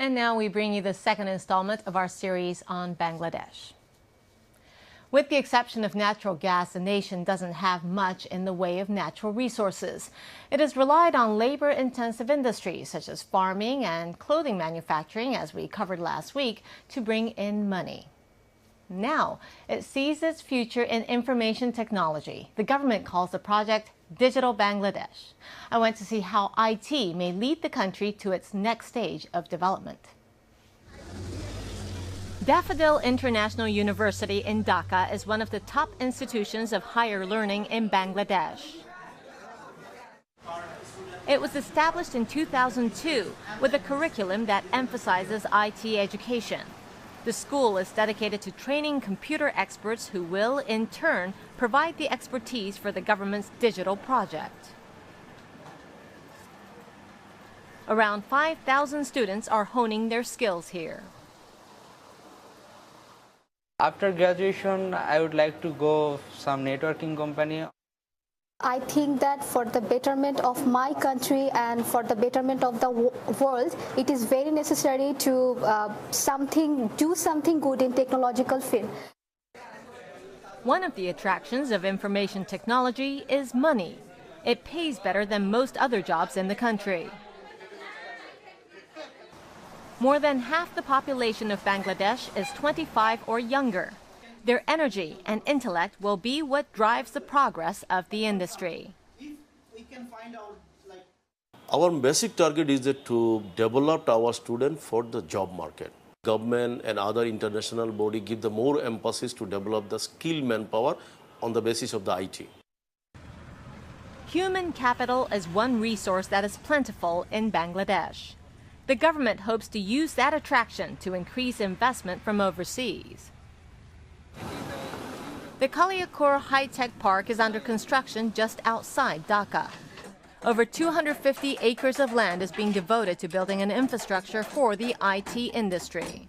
And now we bring you the second installment of our series on Bangladesh. With the exception of natural gas, the nation doesn't have much in the way of natural resources. It has relied on labor-intensive industries such as farming and clothing manufacturing, as we covered last week, to bring in money. Now, it sees its future in information technology. The government calls the project Digital Bangladesh. I went to see how IT may lead the country to its next stage of development. Daffodil International University in Dhaka is one of the top institutions of higher learning in Bangladesh. It was established in 2002 with a curriculum that emphasizes IT education. The school is dedicated to training computer experts who will, in turn, provide the expertise for the government's digital project. Around 5,000 students are honing their skills here. After graduation, I would like to go some networking company. I think that for the betterment of my country and for the betterment of the world, it is very necessary to do something good in technological field. One of the attractions of information technology is money. It pays better than most other jobs in the country. More than half the population of Bangladesh is 25 or younger. Their energy and intellect will be what drives the progress of the industry. Our basic target is to develop our students for the job market. Government and other international body give the more emphasis to develop the skilled manpower on the basis of the IT. Human capital is one resource that is plentiful in Bangladesh. The government hopes to use that attraction to increase investment from overseas. The Kaliakur High-Tech Park is under construction just outside Dhaka. Over 250 acres of land is being devoted to building an infrastructure for the IT industry.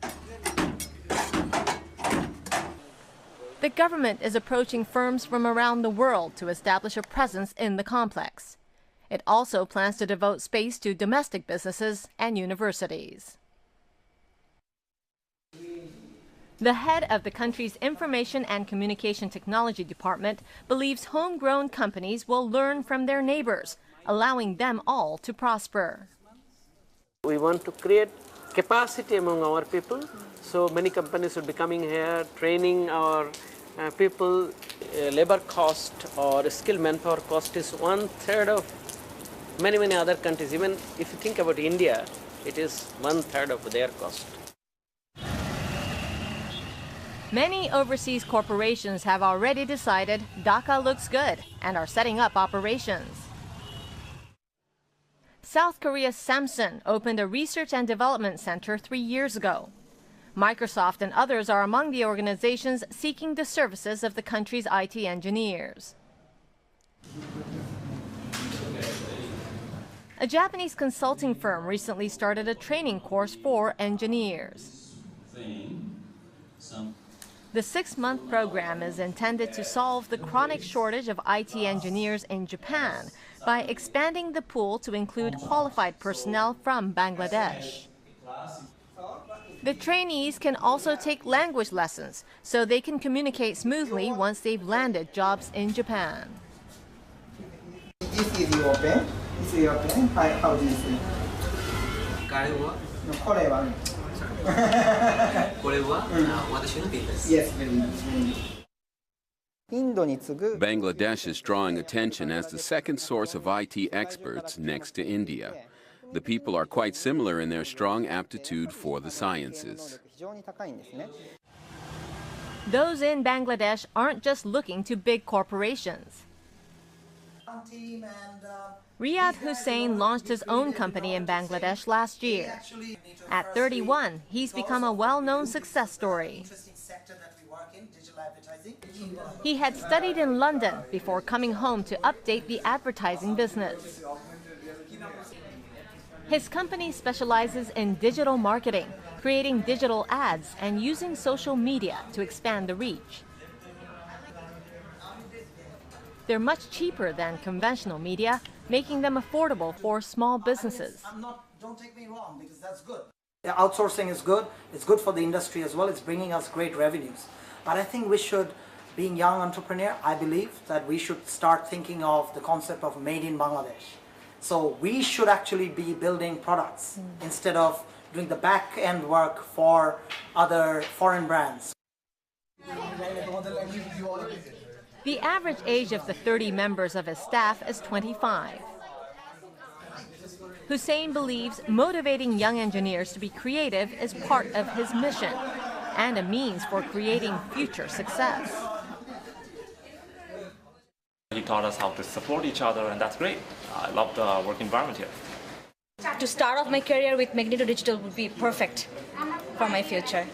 The government is approaching firms from around the world to establish a presence in the complex. It also plans to devote space to domestic businesses and universities. The head of the country's Information and Communication Technology Department believes homegrown companies will learn from their neighbors, allowing them all to prosper. We want to create capacity among our people, so many companies will be coming here, training our people. Labor cost or skilled manpower cost is 1/3 of many other countries. Even if you think about India, it is 1/3 of their cost. Many overseas corporations have already decided Dhaka looks good and are setting up operations. South Korea's Samsung opened a research and development center 3 years ago. Microsoft and others are among the organizations seeking the services of the country's IT engineers. A Japanese consulting firm recently started a training course for engineers. The 6-month program is intended to solve the chronic shortage of IT engineers in Japan by expanding the pool to include qualified personnel from Bangladesh. The trainees can also take language lessons so they can communicate smoothly once they've landed jobs in Japan. This is your pen. This is your pen. How do you say? Yes, very nice. Bangladesh is drawing attention as the second source of IT experts next to India. The people are quite similar in their strong aptitude for the sciences. Those in Bangladesh aren't just looking to big corporations. Riyad Hussain launched his own company in Bangladesh last year. At 31, he's become a well-known success story. He had studied in London before coming home to update the advertising business. His company specializes in digital marketing, creating digital ads and using social media to expand the reach. They're much cheaper than conventional media, making them affordable for small businesses. Don't take me wrong, because that's good. Outsourcing is good. It's good for the industry as well. It's bringing us great revenues. But I think we should, being young entrepreneur, I believe that we should start thinking of the concept of made in Bangladesh. So we should actually be building products instead of doing the back end work for other foreign brands. The average age of the 30 members of his staff is 25. Hussein believes motivating young engineers to be creative is part of his mission and a means for creating future success. He taught us how to support each other, and that's great. I love the work environment here. To start off my career with Magneto Digital would be perfect for my future.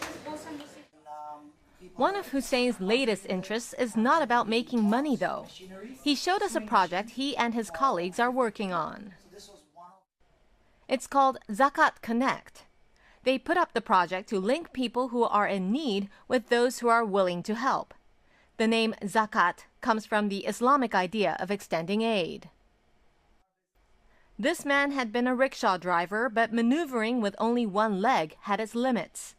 One of Hussein's latest interests is not about making money, though. He showed us a project he and his colleagues are working on. It's called Zakat Connect. They put up the project to link people who are in need with those who are willing to help. The name Zakat comes from the Islamic idea of extending aid. This man had been a rickshaw driver, but maneuvering with only one leg had its limits.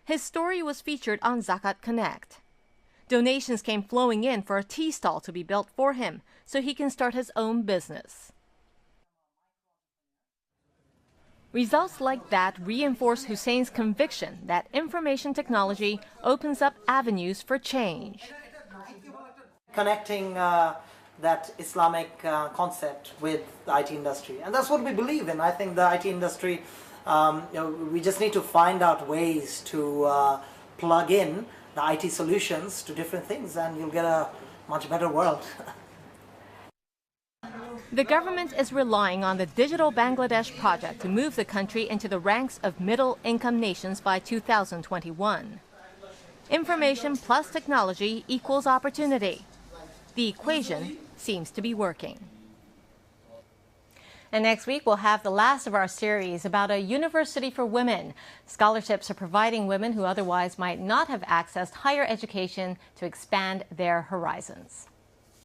His story was featured on Zakat Connect. Donations came flowing in for a tea stall to be built for him so he can start his own business. Results like that reinforce Hussein's conviction that information technology opens up avenues for change. Connecting that Islamic concept with the IT industry. And that's what we believe in. I think the IT industry, we just need to find out ways to plug in the IT solutions to different things, and you'll get a much better world. The government is relying on the Digital Bangladesh project to move the country into the ranks of middle-income nations by 2021. Information plus technology equals opportunity. The equation seems to be working. And next week, we'll have the last of our series about a university for women. Scholarships are providing women who otherwise might not have accessed higher education to expand their horizons.